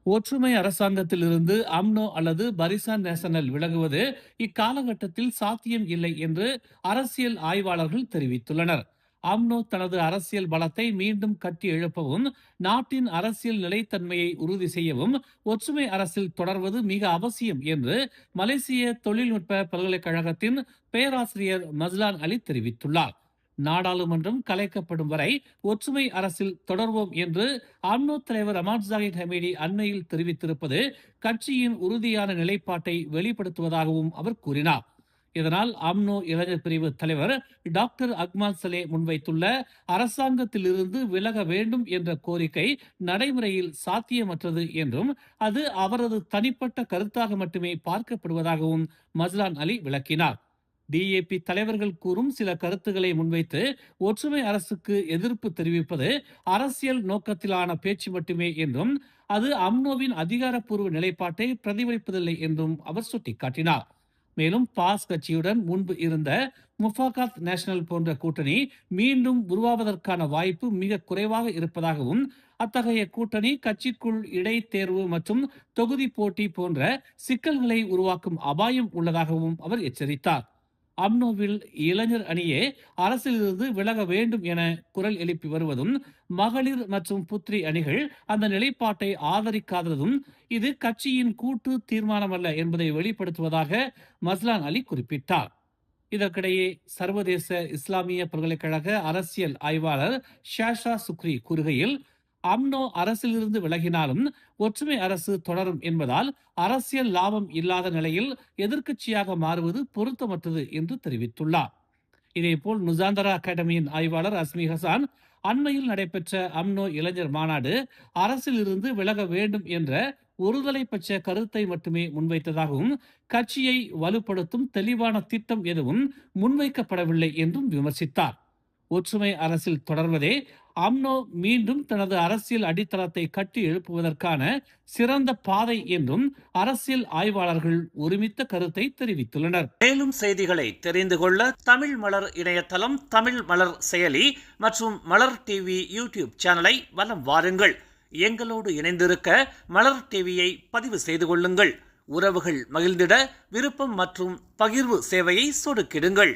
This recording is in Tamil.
ஒற்றுமை அரசாங்கத்திலிருந்து அம்னோ அல்லது பரிசான் நேஷனல் விலகுவது இக்காலகட்டத்தில் சாத்தியம் இல்லை என்று அரசியல் ஆய்வாளர்கள் தெரிவித்துள்ளனர். அம்னோ தனது அரசியல் பலத்தை மீண்டும் கட்டி எழுப்பவும் நாட்டின் அரசியல் நிலைத்தன்மையை உறுதி செய்யவும் ஒற்றுமை அரசில் தொடர்வது மிக அவசியம் என்று மலேசிய தொழில்நுட்ப பல்கலைக்கழகத்தின் பேராசிரியர் மஸ்லான் அலி தெரிவித்துள்ளார். நாடாளுமன்றம் கலைக்கப்படும் வரை ஒற்றுமை அரசில் தொடர்வோம் என்று அம்னோ தலைவர் அமாட் ஜாகித் ஹமீடி அண்மையில் தெரிவித்திருப்பது கட்சியின் உறுதியான நிலைப்பாட்டை வெளிப்படுத்துவதாகவும் அவர் கூறினார். இதனால் அம்னோ இளைஞர் பிரிவு தலைவர் டாக்டர் அக்மால் சலே முன்வைத்துள்ள அரசாங்கத்திலிருந்து விலக வேண்டும் என்ற கோரிக்கை நடைமுறையில் சாத்தியமற்றது என்றும் அது அவரது தனிப்பட்ட கருத்தாக மட்டுமே பார்க்கப்படுவதாகவும் மஸ்லான் அலி விளக்கினார். டிஏபி தலைவர்கள் கூறும் சில கருத்துக்களை முன்வைத்து ஒற்றுமை அரசுக்கு எதிர்ப்பு தெரிவிப்பது அரசியல் நோக்கத்திலான பேச்சு மட்டுமே என்றும் அது அம்னோவின் அதிகாரப்பூர்வ நிலைப்பாட்டை பிரதிபலிப்பதில்லை என்றும் அவர் சுட்டிக்காட்டினார். மேலும் பாஸ் கட்சியுடன் முன்பு இருந்த முஃபாகாத் நேஷனல் போன்ற கூட்டணி மீண்டும் உருவாவதற்கான வாய்ப்பு மிக குறைவாக இருப்பதாகவும் அத்தகைய கூட்டணி கட்சிக்குள் இடைத்தேர்வு மற்றும் தொகுதி போட்டி போன்ற சிக்கல்களை உருவாக்கும் அபாயம் உள்ளதாகவும் அவர் எச்சரித்தார். அம்னோவில் இளைஞர் அணியே அரசிலிருந்து விலக வேண்டும் என குரல் எழுப்பி வருவதும் மகளிர் மற்றும் புத்ரி அணிகள் அந்த நிலைப்பாட்டை ஆதரிக்காததும் இது கட்சியின் கூட்டு தீர்மானமல்ல என்பதை வெளிப்படுத்துவதாக மஸ்லான் அலி குறிப்பிட்டார். இதற்கிடையே சர்வதேச இஸ்லாமிய பல்கலைக்கழக அரசியல் ஆய்வாளர் ஷாஷா சுக்ரி கூறுகையில் அம்னோ அரசிலிருந்து விலகினாலும் ஒற்றுமை அரசு தொடரும் என்பதால் அரசியல் லாபம் இல்லாத நிலையில் எதிர்க்கட்சியாக மாறுவது பொருத்தமற்றது என்று தெரிவித்துள்ளார். இதேபோல் நுசாந்தரா அகாடமியின் ஆய்வாளர் அஸ்மி ஹசான் அண்மையில் நடைபெற்ற அம்னோ இளைஞர் மாநாடு அரசிலிருந்து விலக வேண்டும் என்ற ஒருதலை பட்ச கருத்தை மட்டுமே முன்வைத்ததாகவும் கட்சியை வலுப்படுத்தும் தெளிவான திட்டம் எதுவும் முன்வைக்கப்படவில்லை என்றும் விமர்சித்தார். ஒற்றுமை அரசில் தொடர்வதே அம்னோ மீண்டும் தனது அரசியல் அடித்தளத்தை கட்டி எழுப்புவதற்கான சிறந்த பாதை என்றும் அரசியல் ஆய்வாளர்கள் ஒருமித்த கருத்தை தெரிவித்துள்ளனர். மேலும் செய்திகளை தெரிந்து கொள்ள தமிழ் மலர் இணையதளம், தமிழ் மலர் செயலி மற்றும் மலர் டிவி யூடியூப் சேனலை வலம் வாருங்கள். எங்களோடு இணைந்திருக்க மலர் டிவியை பதிவு செய்து கொள்ளுங்கள். உறவுகள் மகிழ்ந்திட விருப்பம் மற்றும் பகிர்வு சேவையை சொடுக்கிடுங்கள்.